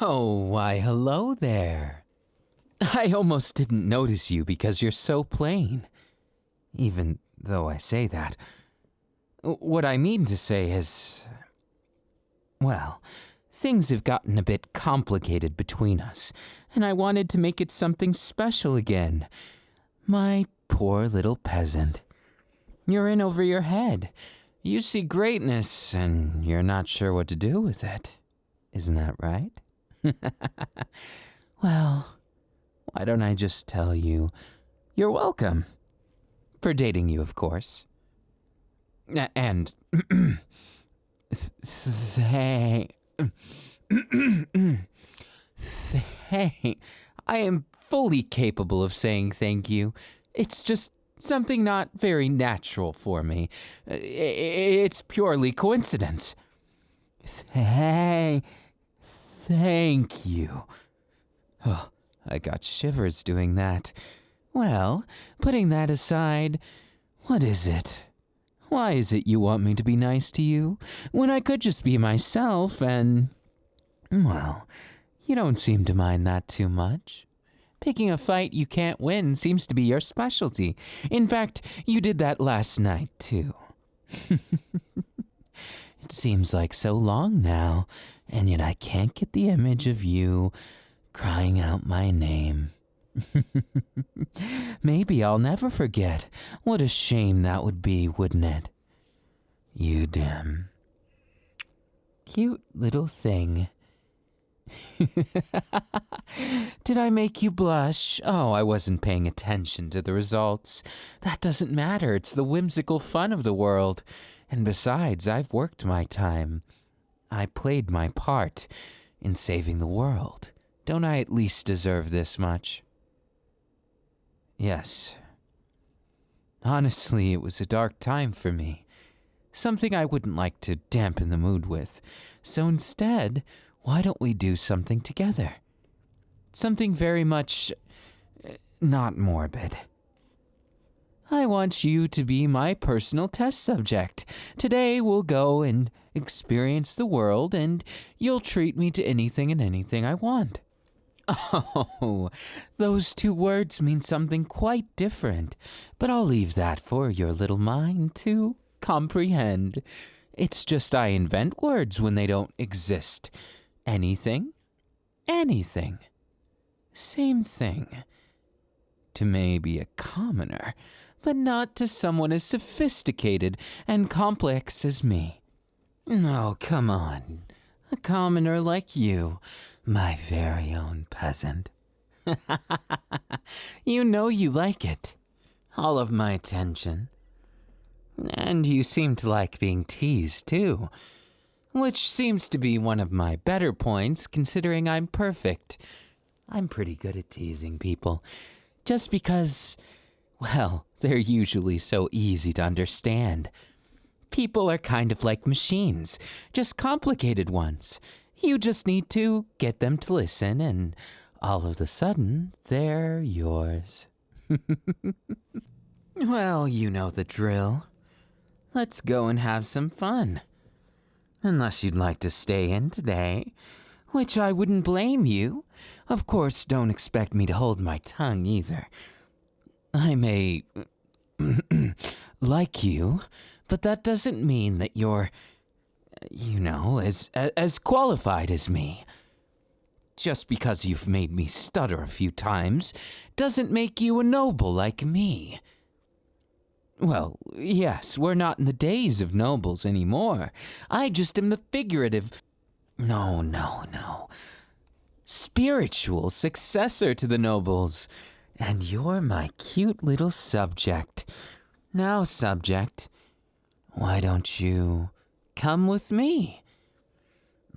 Oh, why, hello there. I almost didn't notice you because you're so plain. Even though I say that. What I mean to say is, well, things have gotten a bit complicated between us, and I wanted to make it something special again. My poor little peasant. You're in over your head. You see greatness, and you're not sure what to do with it. Isn't that right? Well, why don't I just tell you, you're welcome. For dating you, of course. And, I am fully capable of saying thank you. It's just something not very natural for me. It's purely coincidence. Thank you. Oh, I got shivers doing that. Well, putting that aside, what is it? Why is it you want me to be nice to you when I could just be myself and, well, you don't seem to mind that too much. Picking a fight you can't win seems to be your specialty. In fact, you did that last night, too. It seems like so long now, and yet I can't get the image of you crying out my name. Maybe I'll never forget. What a shame that would be, wouldn't it? You damn cute little thing. Did I make you blush? Oh, I wasn't paying attention to the results. That doesn't matter. It's the whimsical fun of the world. And besides, I've worked my time. I played my part in saving the world. Don't I at least deserve this much? Yes. Honestly, it was a dark time for me. Something I wouldn't like to dampen the mood with. So instead, why don't we do something together? Something very much not morbid. I want you to be my personal test subject. Today we'll go and experience the world, and you'll treat me to anything and anything I want. Oh, those two words mean something quite different, but I'll leave that for your little mind to comprehend. It's just I invent words when they don't exist. Anything, anything, same thing. To maybe a commoner, but not to someone as sophisticated and complex as me. Oh, come on, a commoner like you. My very own peasant. You know you like it. All of my attention. And you seem to like being teased, too. Which seems to be one of my better points, considering I'm perfect. I'm pretty good at teasing people. Just because, well, they're usually so easy to understand. People are kind of like machines, just complicated ones. You just need to get them to listen, and all of a sudden, they're yours. Well, you know the drill. Let's go and have some fun. Unless you'd like to stay in today, which I wouldn't blame you. Of course, don't expect me to hold my tongue either. I may like you, but that doesn't mean that you're as qualified as me. Just because you've made me stutter a few times doesn't make you a noble like me. Well, yes, we're not in the days of nobles anymore. I just am the figurative, no, spiritual successor to the nobles. And you're my cute little subject. Now, subject, why don't you come with me?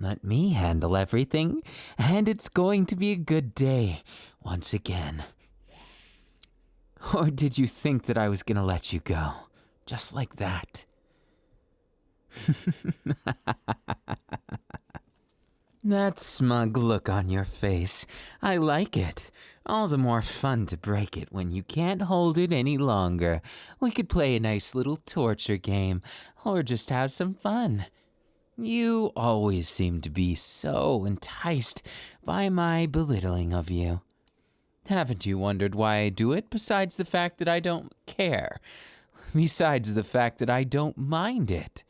Let me handle everything, and it's going to be a good day once again. Or did you think that I was going to let you go, just like that? That smug look on your face, I like it. All the more fun to break it when you can't hold it any longer. We could play a nice little torture game, or just have some fun. You always seem to be so enticed by my belittling of you. Haven't you wondered why I do it, besides the fact that I don't care? Besides the fact that I don't mind it.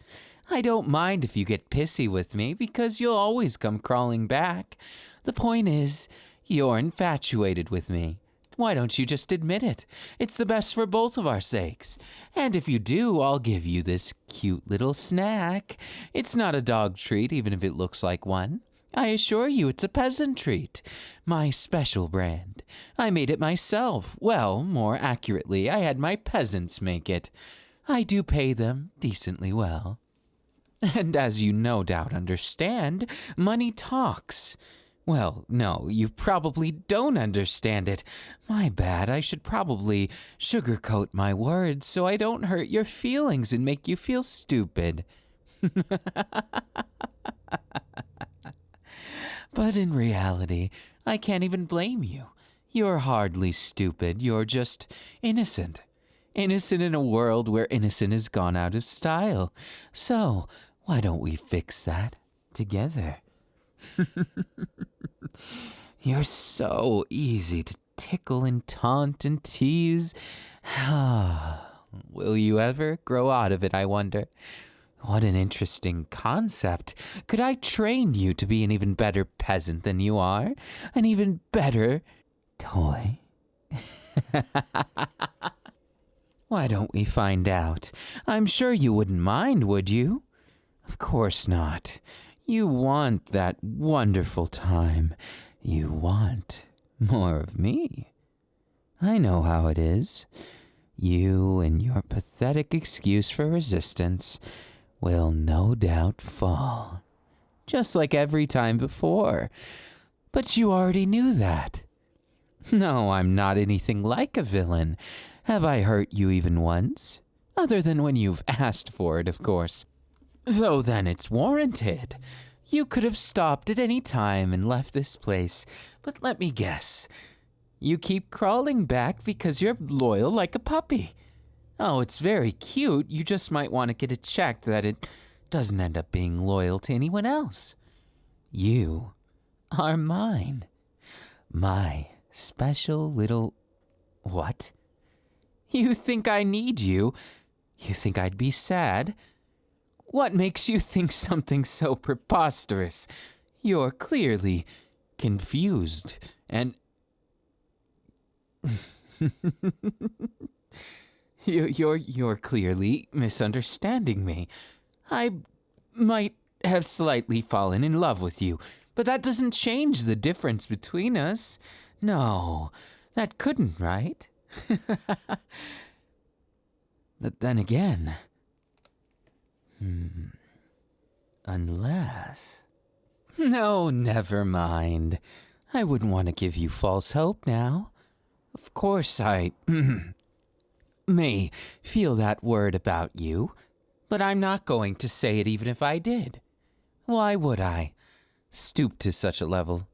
I don't mind if you get pissy with me, because you'll always come crawling back. The point is, you're infatuated with me. Why don't you just admit it? It's the best for both of our sakes. And if you do, I'll give you this cute little snack. It's not a dog treat, even if it looks like one. I assure you it's a peasant treat. My special brand. I made it myself. Well, more accurately, I had my peasants make it. I do pay them decently well. And as you no doubt understand, money talks. Well, no, you probably don't understand it. My bad, I should probably sugarcoat my words so I don't hurt your feelings and make you feel stupid. But in reality, I can't even blame you. You're hardly stupid, you're just innocent. Innocent in a world where innocent has gone out of style. So, why don't we fix that together? You're so easy to tickle and taunt and tease. Will you ever grow out of it, I wonder? What an interesting concept. Could I train you to be an even better peasant than you are? An even better toy? Why don't we find out? I'm sure you wouldn't mind, would you? Of course not. You want that wonderful time. You want more of me. I know how it is. You and your pathetic excuse for resistance will no doubt fall, just like every time before. But you already knew that. No, I'm not anything like a villain. Have I hurt you even once? Other than when you've asked for it, of course. Though then it's warranted. You could have stopped at any time and left this place, but let me guess. You keep crawling back because you're loyal like a puppy. Oh, it's very cute. You just might want to get it checked that it doesn't end up being loyal to anyone else. You are mine. My special little... What? You think I need you? You think I'd be sad? What makes you think something so preposterous? You're clearly confused and... You're clearly misunderstanding me. I might have slightly fallen in love with you, but that doesn't change the difference between us. No, that couldn't, right? But then again... Unless... No, never mind. I wouldn't want to give you false hope now. Of course I may feel that word about you, but I'm not going to say it even if I did. Why would I stoop to such a level?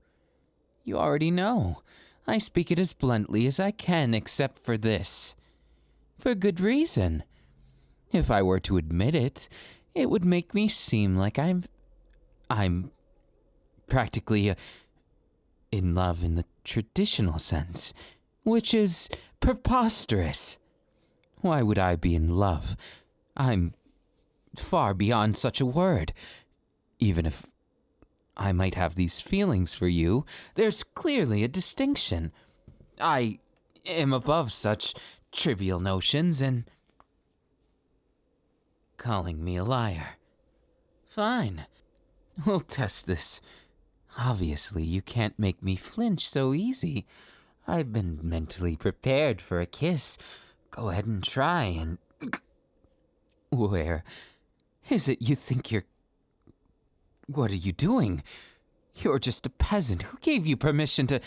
You already know. I speak it as bluntly as I can, except for this. For good reason. If I were to admit it, it would make me seem like I'm practically in love in the traditional sense, which is preposterous. Why would I be in love? I'm far beyond such a word. Even if I might have these feelings for you, there's clearly a distinction. I am above such trivial notions and... Calling me a liar. Fine. We'll test this. Obviously, you can't make me flinch so easy. I've been mentally prepared for a kiss. Go ahead and try and... Where is it you think you're... What are you doing? You're just a peasant. Who gave you permission to...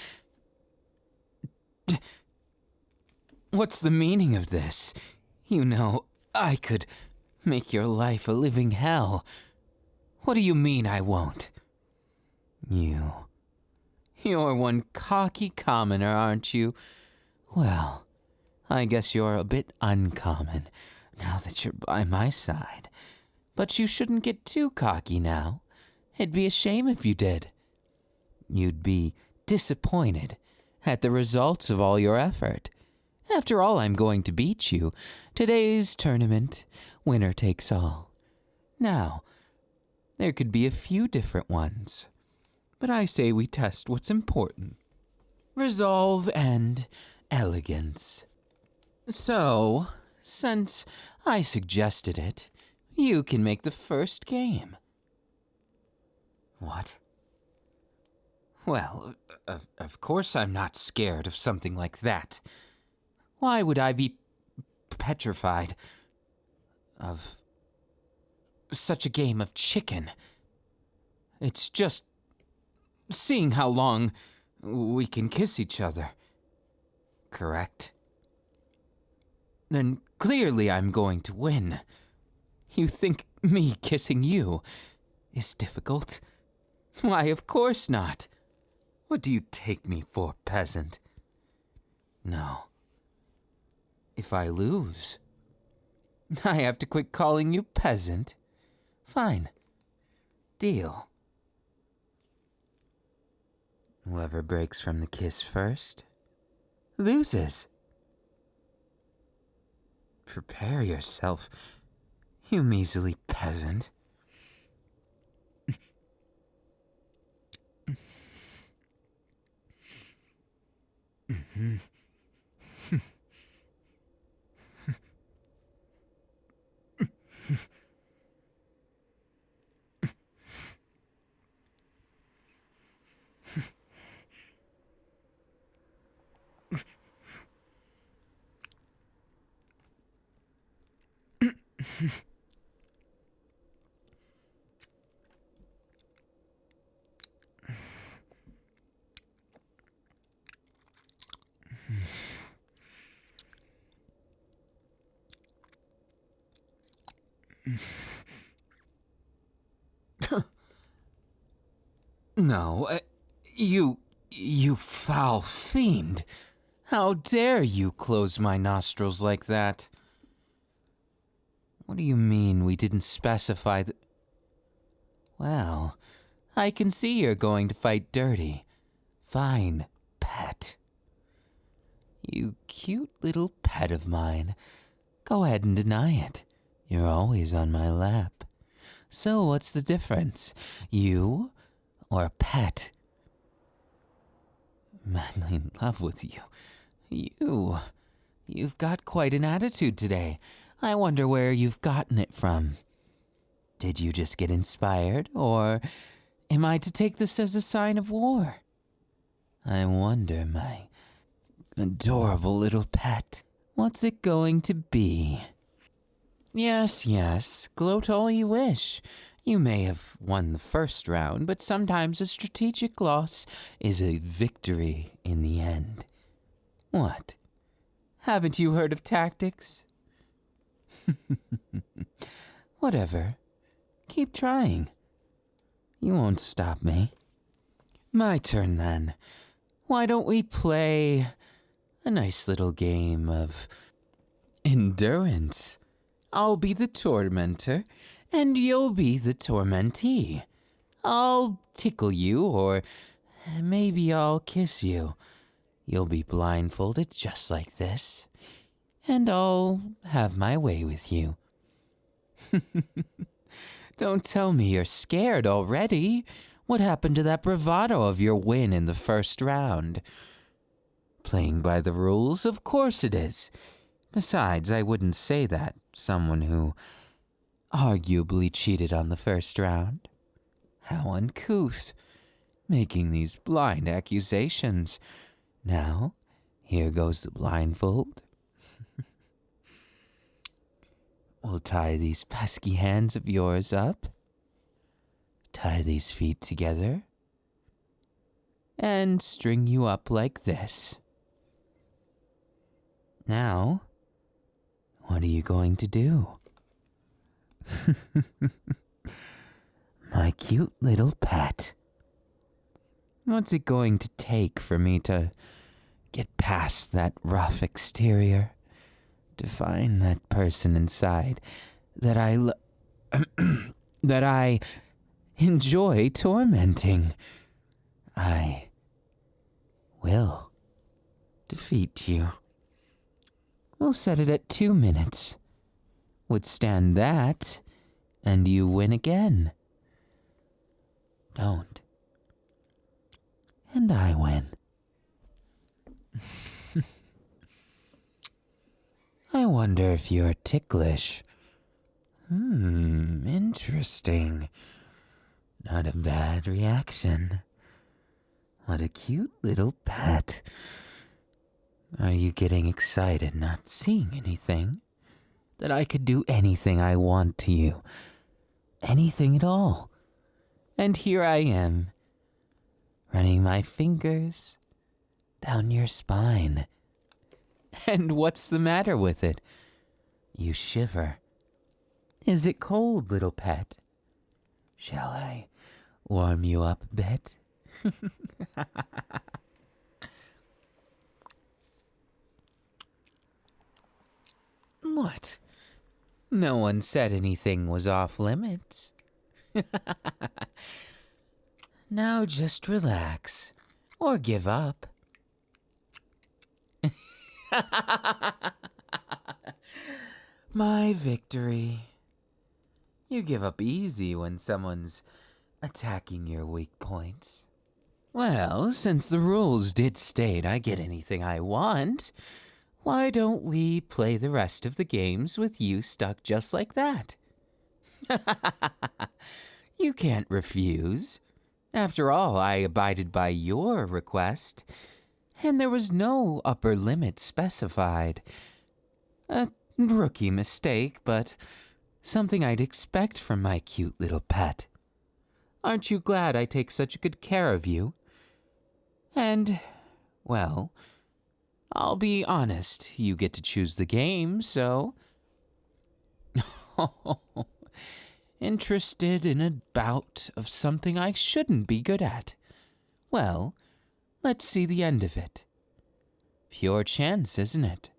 What's the meaning of this? You know, I could make your life a living hell. What do you mean I won't? You're one cocky commoner, aren't you? Well, I guess you're a bit uncommon, now that you're by my side. But you shouldn't get too cocky now. It'd be a shame if you did. You'd be disappointed at the results of all your effort. After all, I'm going to beat you. Today's tournament, winner takes all. Now, there could be a few different ones, but I say we test what's important. Resolve and elegance. So, since I suggested it, you can make the first game. What? Well, of course I'm not scared of something like that. Why would I be petrified of such a game of chicken? It's just seeing how long we can kiss each other. Correct? Then clearly I'm going to win. You think me kissing you is difficult? Why, of course not. What do you take me for, peasant? No. If I lose, I have to quit calling you peasant. Fine. Deal. Whoever breaks from the kiss first loses. Prepare yourself, you measly peasant. No, you foul fiend. How dare you close my nostrils like that? What do you mean we didn't specify the... Well, I can see you're going to fight dirty. Fine, pet. You cute little pet of mine. Go ahead and deny it. You're always on my lap. So what's the difference? You or pet? Madly in love with you. You've got quite an attitude today. I wonder where you've gotten it from. Did you just get inspired, or am I to take this as a sign of war? I wonder, my adorable little pet, what's it going to be? Yes, gloat all you wish. You may have won the first round, but sometimes a strategic loss is a victory in the end. What? Haven't you heard of tactics? Whatever. Keep trying. You won't stop me. My turn then. Why don't we play a nice little game of endurance? I'll be the tormentor, and you'll be the tormentee. I'll tickle you, or maybe I'll kiss you. You'll be blindfolded just like this, and I'll have my way with you. Don't tell me you're scared already. What happened to that bravado of your win in the first round? Playing by the rules? Of course it is. Besides, I wouldn't say that someone who arguably cheated on the first round. How uncouth, making these blind accusations. Now, here goes the blindfold. We'll tie these pesky hands of yours up, tie these feet together, and string you up like this. Now, what are you going to do? My cute little pet. What's it going to take for me to get past that rough exterior, to find that person inside that I that I enjoy tormenting. I will defeat you. We'll set it at 2 minutes. Withstand that, and you win again. Don't. And I win. I wonder if you're ticklish. Interesting. Not a bad reaction. What a cute little pet. Are you getting excited not seeing anything? That I could do anything I want to you. Anything at all. And here I am, running my fingers down your spine. And what's the matter with it? You shiver. Is it cold, little pet? Shall I warm you up a bit? What? No one said anything was off limits. Now just relax, or give up. My victory. You give up easy when someone's attacking your weak points. Well, since the rules did state I get anything I want, why don't we play the rest of the games with you stuck just like that? You can't refuse. After all, I abided by your request, and there was no upper limit specified. A rookie mistake, but something I'd expect from my cute little pet. Aren't you glad I take such good care of you? And, well, I'll be honest, you get to choose the game, so... Interested in a bout of something I shouldn't be good at. Well, let's see the end of it. Pure chance, isn't it?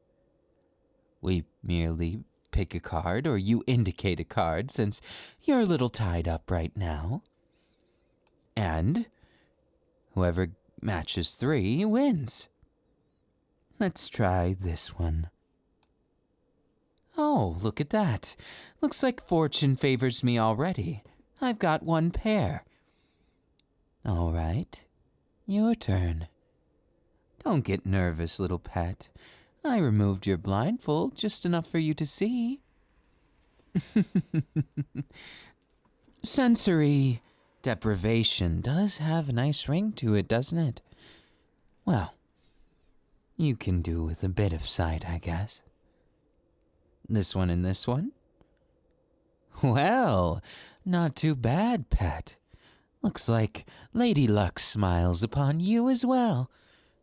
We merely pick a card, or you indicate a card, since you're a little tied up right now. And whoever matches 3 wins. Let's try this one. Oh, look at that. Looks like fortune favors me already. I've got 1 pair. All right, your turn. Don't get nervous, little pet. I removed your blindfold just enough for you to see. Sensory deprivation does have a nice ring to it, doesn't it? Well, you can do with a bit of sight, I guess. This one and this one? Well, not too bad, pet. Looks like Lady Luck smiles upon you as well.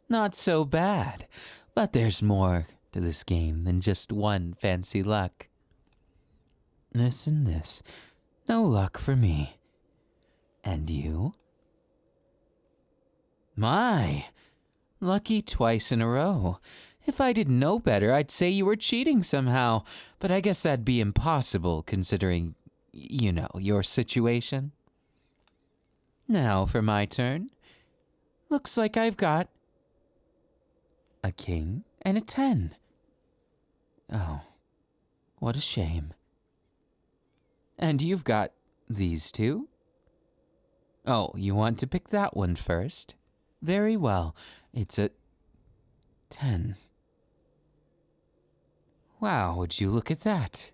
Not so bad, but there's more to this game than just one fancy luck. This and this. No luck for me. And you? My, lucky twice in a row. If I didn't know better, I'd say you were cheating somehow, but I guess that'd be impossible considering, you know, your situation. Now for my turn. Looks like I've got a king and a 10. Oh, what a shame. And you've got these 2? Oh, you want to pick that one first? Very well. It's a 10. Wow, would you look at that?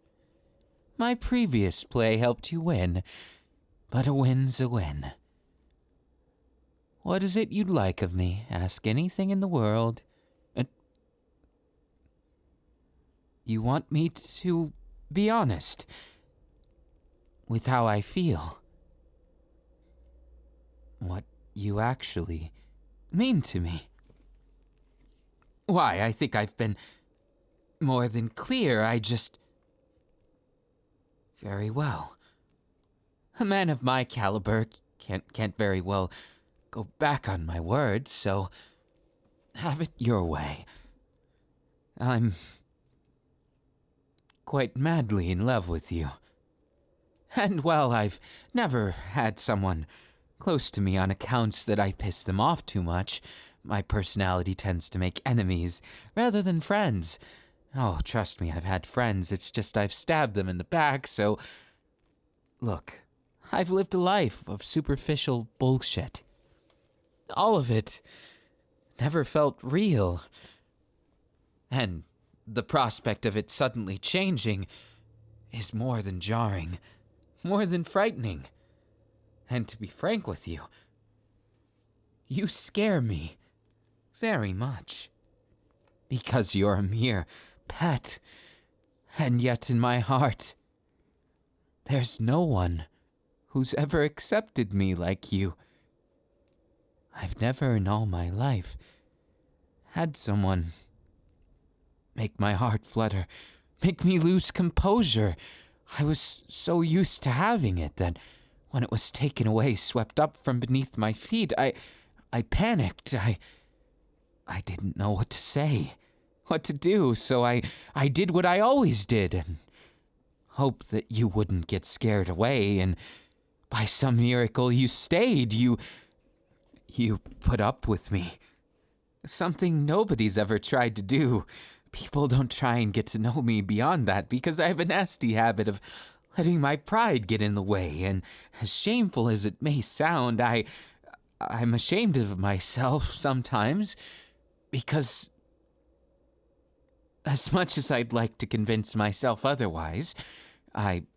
My previous play helped you win, but a win's a win. What is it you'd like of me? Ask anything in the world. You want me to be honest with how I feel. What you actually mean to me. Why, I think I've been more than clear. I just... Very well. A man of my caliber can't very well go back on my words, so have it your way. I'm quite madly in love with you. And well, I've never had someone close to me on accounts that I piss them off too much. My personality tends to make enemies rather than friends. Oh, trust me, I've had friends. It's just I've stabbed them in the back, so... Look, I've lived a life of superficial bullshit. All of it never felt real. And the prospect of it suddenly changing is more than jarring, more than frightening. And to be frank with you, you scare me very much. Because you're a mere pet, and yet in my heart, there's no one who's ever accepted me like you. I've never in all my life had someone make my heart flutter, make me lose composure. I was so used to having it that when it was taken away, swept up from beneath my feet, I panicked. I didn't know what to say, what to do, so I did what I always did and hoped that you wouldn't get scared away, and by some miracle you stayed. You put up with me. Something nobody's ever tried to do. People don't try and get to know me beyond that because I have a nasty habit of letting my pride get in the way, and as shameful as it may sound, I'm ashamed of myself sometimes because as much as I'd like to convince myself otherwise, I'm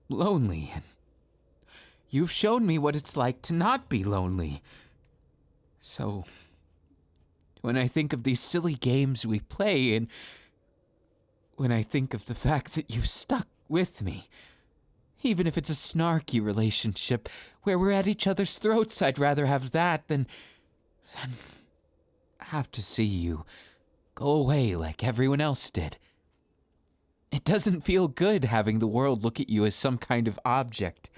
lonely, and you've shown me what it's like to not be lonely. So, when I think of these silly games we play, and when I think of the fact that you've stuck with me, even if it's a snarky relationship where we're at each other's throats, I'd rather have that than have to see you go away like everyone else did. It doesn't feel good having the world look at you as some kind of object,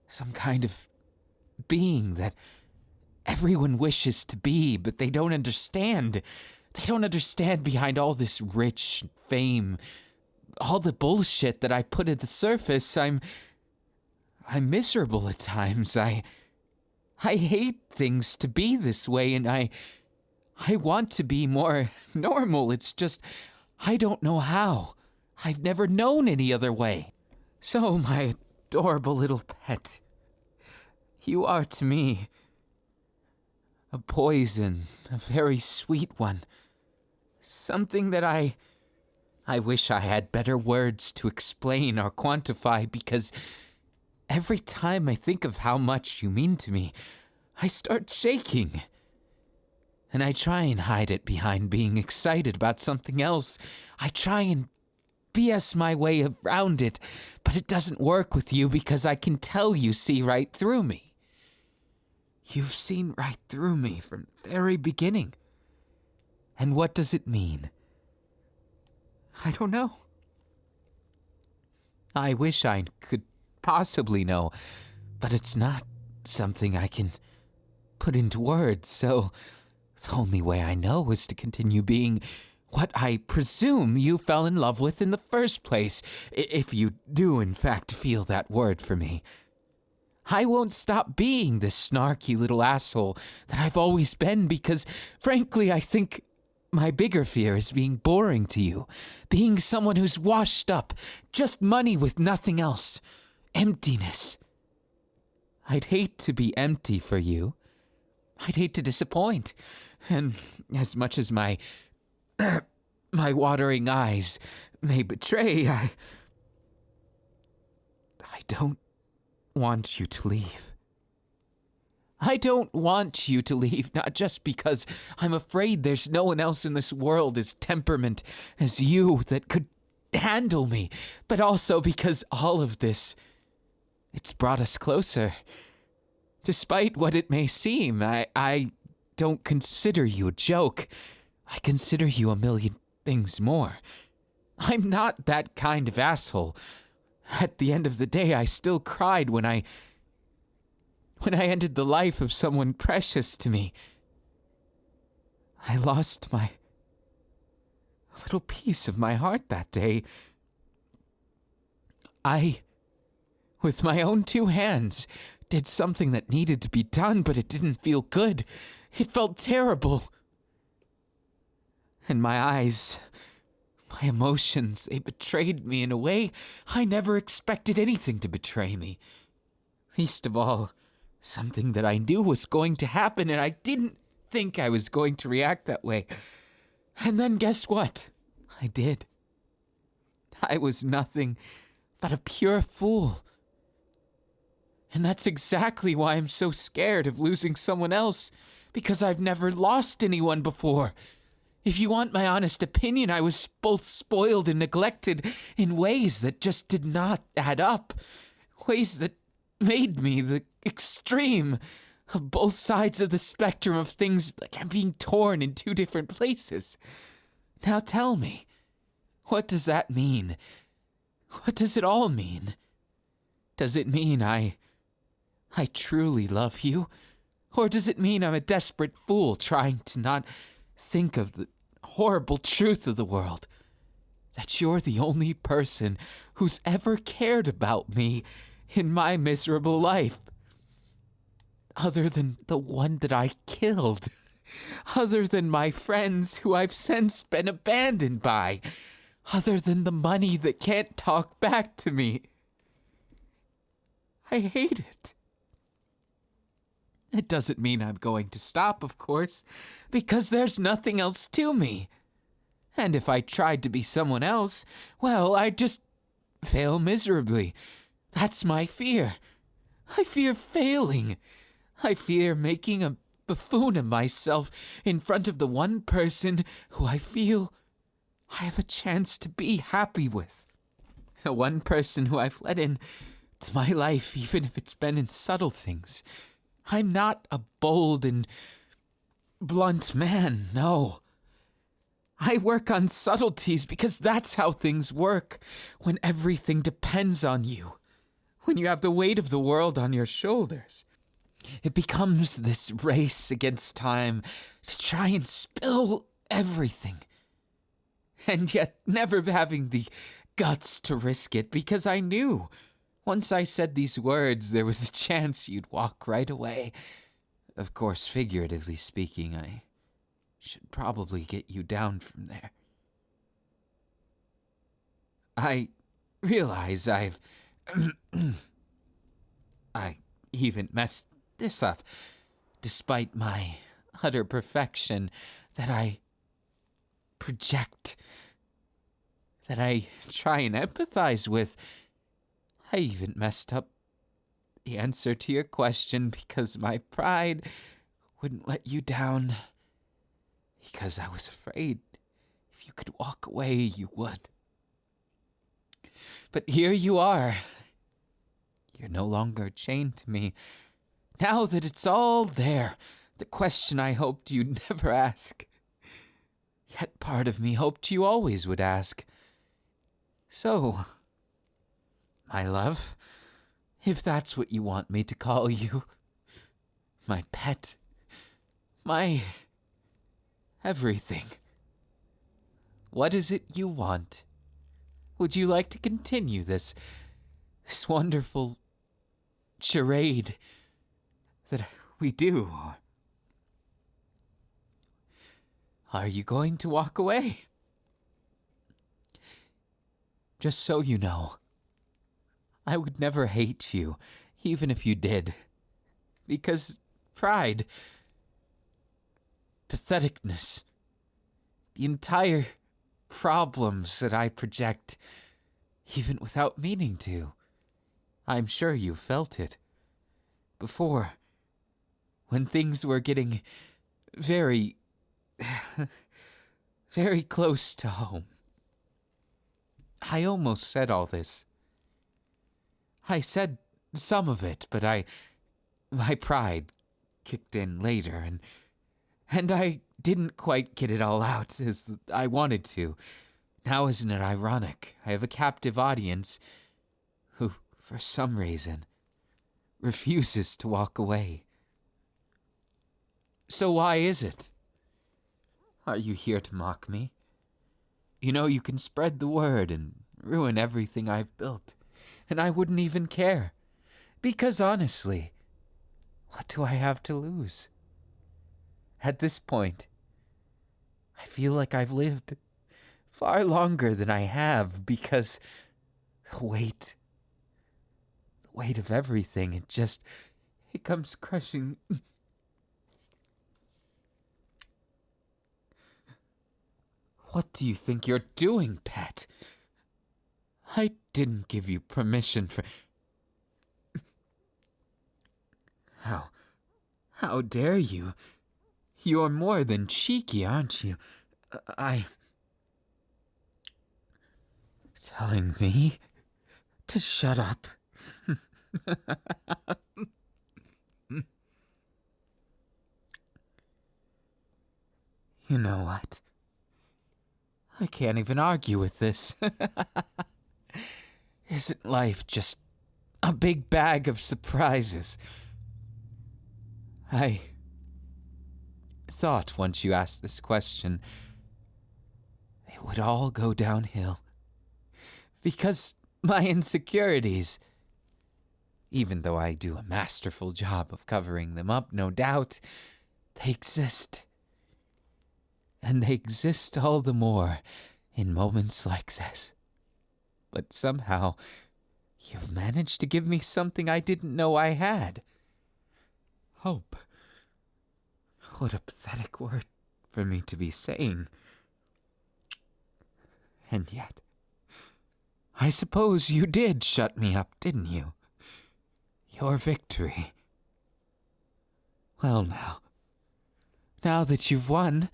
some kind of being that everyone wishes to be, but they don't understand. They don't understand behind all this rich fame, all the bullshit that I put at the surface. I'm miserable at times. I hate things to be this way, and I want to be more normal. It's just, I don't know how. I've never known any other way. So, my adorable little pet, you are to me a poison, a very sweet one. Something that I wish I had better words to explain or quantify, because every time I think of how much you mean to me, I start shaking. And I try and hide it behind being excited about something else. I try and BS my way around it, but it doesn't work with you because I can tell you see right through me. You've seen right through me from the very beginning. And what does it mean? I don't know. I wish I could possibly know, but it's not something I can put into words, so the only way I know is to continue being what I presume you fell in love with in the first place, if you do in fact feel that word for me. I won't stop being this snarky little asshole that I've always been because, frankly, I think my bigger fear is being boring to you, being someone who's washed up, just money with nothing else, emptiness. I'd hate to be empty for you. I'd hate to disappoint, and as much as my watering eyes may betray, I don't want you to leave. I don't want you to leave, not just because I'm afraid there's no one else in this world as temperament as you that could handle me, but also because all of this, it's brought us closer. Despite what it may seem, I don't consider you a joke. I consider you a million things more. I'm not that kind of asshole. At the end of the day, I still cried when I ended the life of someone precious to me. I lost my little piece of my heart that day. I, with my own 2 hands, did something that needed to be done, but it didn't feel good. It felt terrible. And my eyes, my emotions, they betrayed me in a way I never expected anything to betray me. Least of all, something that I knew was going to happen, and I didn't think I was going to react that way. And then guess what? I did. I was nothing but a pure fool. And that's exactly why I'm so scared of losing someone else, because I've never lost anyone before. If you want my honest opinion, I was both spoiled and neglected in ways that just did not add up. Ways that made me the extreme of both sides of the spectrum of things like I'm being torn in 2 different places. Now tell me, what does that mean? What does it all mean? Does it mean I truly love you? Or does it mean I'm a desperate fool trying to not think of the horrible truth of the world? That you're the only person who's ever cared about me in my miserable life. Other than the one that I killed. Other than my friends who I've since been abandoned by. Other than the money that can't talk back to me. I hate it. It doesn't mean I'm going to stop, of course, because there's nothing else to me. And if I tried to be someone else, well, I'd just fail miserably. That's my fear. I fear failing. I fear making a buffoon of myself in front of the one person who I feel I have a chance to be happy with. The one person who I've let in to my life, even if it's been in subtle things. I'm not a bold and blunt man, no. I work on subtleties because that's how things work when everything depends on you. When you have the weight of the world on your shoulders. It becomes this race against time to try and spill everything. And yet never having the guts to risk it because I knew once I said these words there was a chance you'd walk right away. Of course, figuratively speaking, I should probably get you down from there. I realize I even messed this up, despite my utter perfection that I project, that I try and empathize with. I even messed up the answer to your question because my pride wouldn't let you down. Because I was afraid if you could walk away, you would. But here you are. You're no longer chained to me. Now that it's all there, the question I hoped you'd never ask. Yet part of me hoped you always would ask. So, my love, if that's what you want me to call you, my pet, my everything, what is it you want? Would you like to continue this wonderful charade that we do? Are you going to walk away? Just so you know, I would never hate you, even if you did. Because pride, patheticness, the entire problems that I project, even without meaning to, I'm sure you felt it. Before, when things were getting very, very close to home. I almost said all this. I said some of it, but my pride kicked in later, and I didn't quite get it all out as I wanted to. Now isn't it ironic? I have a captive audience who, for some reason, refuses to walk away. So why is it? Are you here to mock me? You know you can spread the word and ruin everything I've built. and I wouldn't even care. Because honestly, what do I have to lose? At this point, I feel like I've lived far longer than I have because the weight of everything, it comes crushing. What do you think you're doing, pet? I didn't give you permission for... How dare you? You're more than cheeky, aren't you? Telling me to shut up. You know what? I can't even argue with this. Isn't life just a big bag of surprises? I thought once you asked this question, it would all go downhill. Because my insecurities, even though I do a masterful job of covering them up, no doubt, they exist. And they exist all the more in moments like this. But somehow, you've managed to give me something I didn't know I had. Hope. What a pathetic word for me to be saying. And yet, I suppose you did shut me up, didn't you? Your victory. Well now that you've won,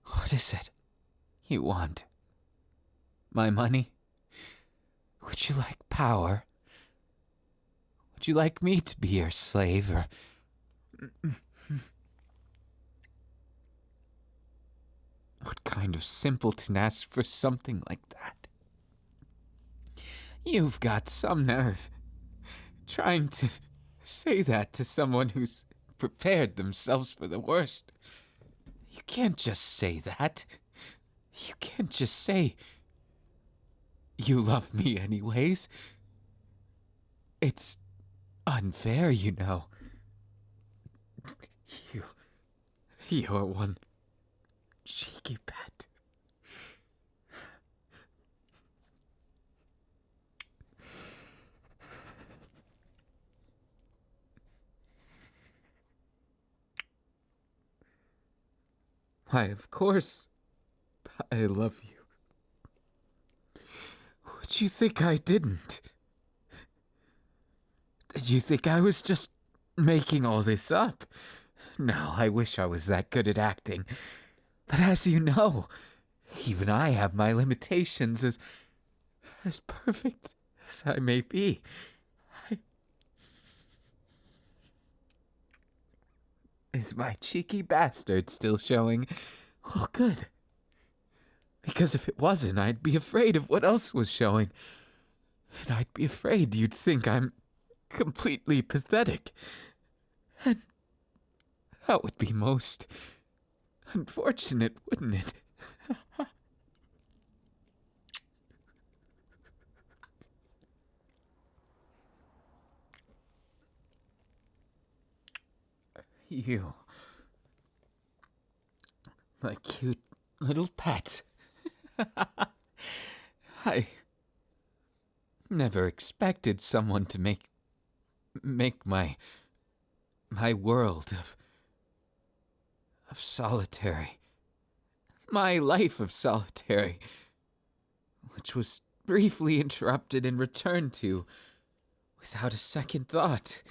what is it you want? My money? Would you like power? Would you like me to be your slave, or... What kind of simpleton asks for something like that? You've got some nerve, trying to say that to someone who's prepared themselves for the worst. You can't just say that. You can't just say, you love me anyways. It's unfair, you know. You're one cheeky pet. Why, of course, I love you. Would you think I didn't? Did you think I was just making all this up? No, I wish I was that good at acting. But as you know, even I have my limitations, as perfect as I may be. Is my cheeky bastard still showing? Oh, good. Because if it wasn't, I'd be afraid of what else was showing. And I'd be afraid you'd think I'm completely pathetic. And that would be most unfortunate, wouldn't it? You, my cute little pet. I never expected someone to make my world of solitary, my life of solitary, which was briefly interrupted and returned to without a second thought.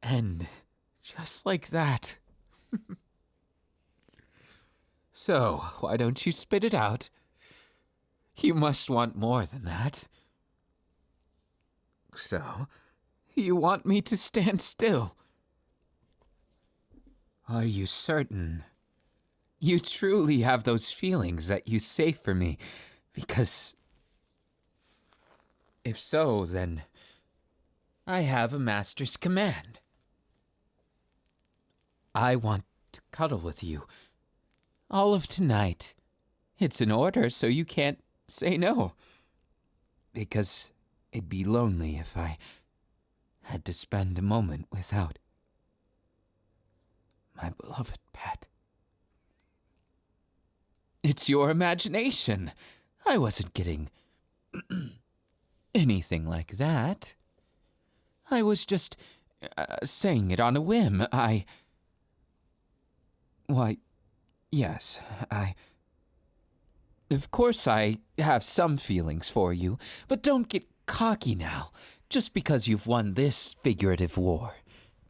And just like that. So, why don't you spit it out? You must want more than that. So, you want me to stand still? Are you certain you truly have those feelings that you say for me? Because if so, then I have a master's command. I want to cuddle with you all of tonight. It's an order, so you can't say no. because it'd be lonely if I had to spend a moment without my beloved pet. It's your imagination. I wasn't getting anything like that. I was just saying it on a whim. Why, yes, Of course I have some feelings for you, but don't get cocky now. Just because you've won this figurative war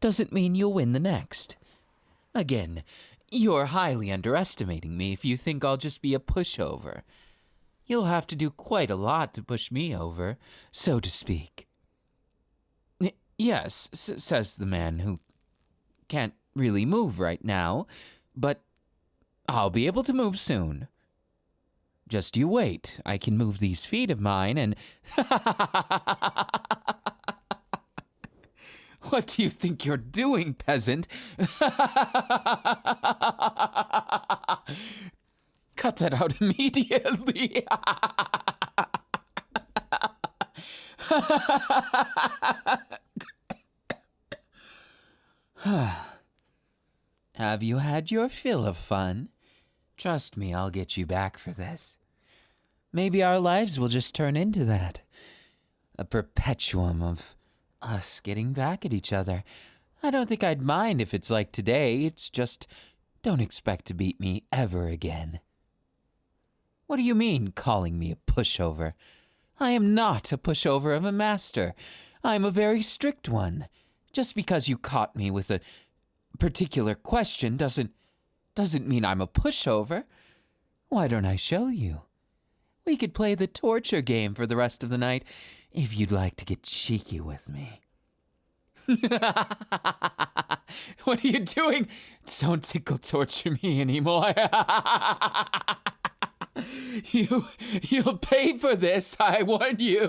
doesn't mean you'll win the next. Again, you're highly underestimating me if you think I'll just be a pushover. You'll have to do quite a lot to push me over, so to speak. Yes, says the man who can't really move right now, but I'll be able to move soon. Just you wait. I can move these feet of mine and... What do you think you're doing, peasant? Cut that out immediately. Have you had your fill of fun? Trust me, I'll get you back for this. Maybe our lives will just turn into that. A perpetuum of us getting back at each other. I don't think I'd mind if it's like today. It's just, don't expect to beat me ever again. What do you mean, calling me a pushover? I am not a pushover of a master. I'm a very strict one. Just because you caught me with a particular question doesn't mean I'm a pushover. Why don't I show you? We could play the torture game for the rest of the night if you'd like to get cheeky with me. What are you doing? Don't tickle torture me anymore. You'll pay for this, I warn you.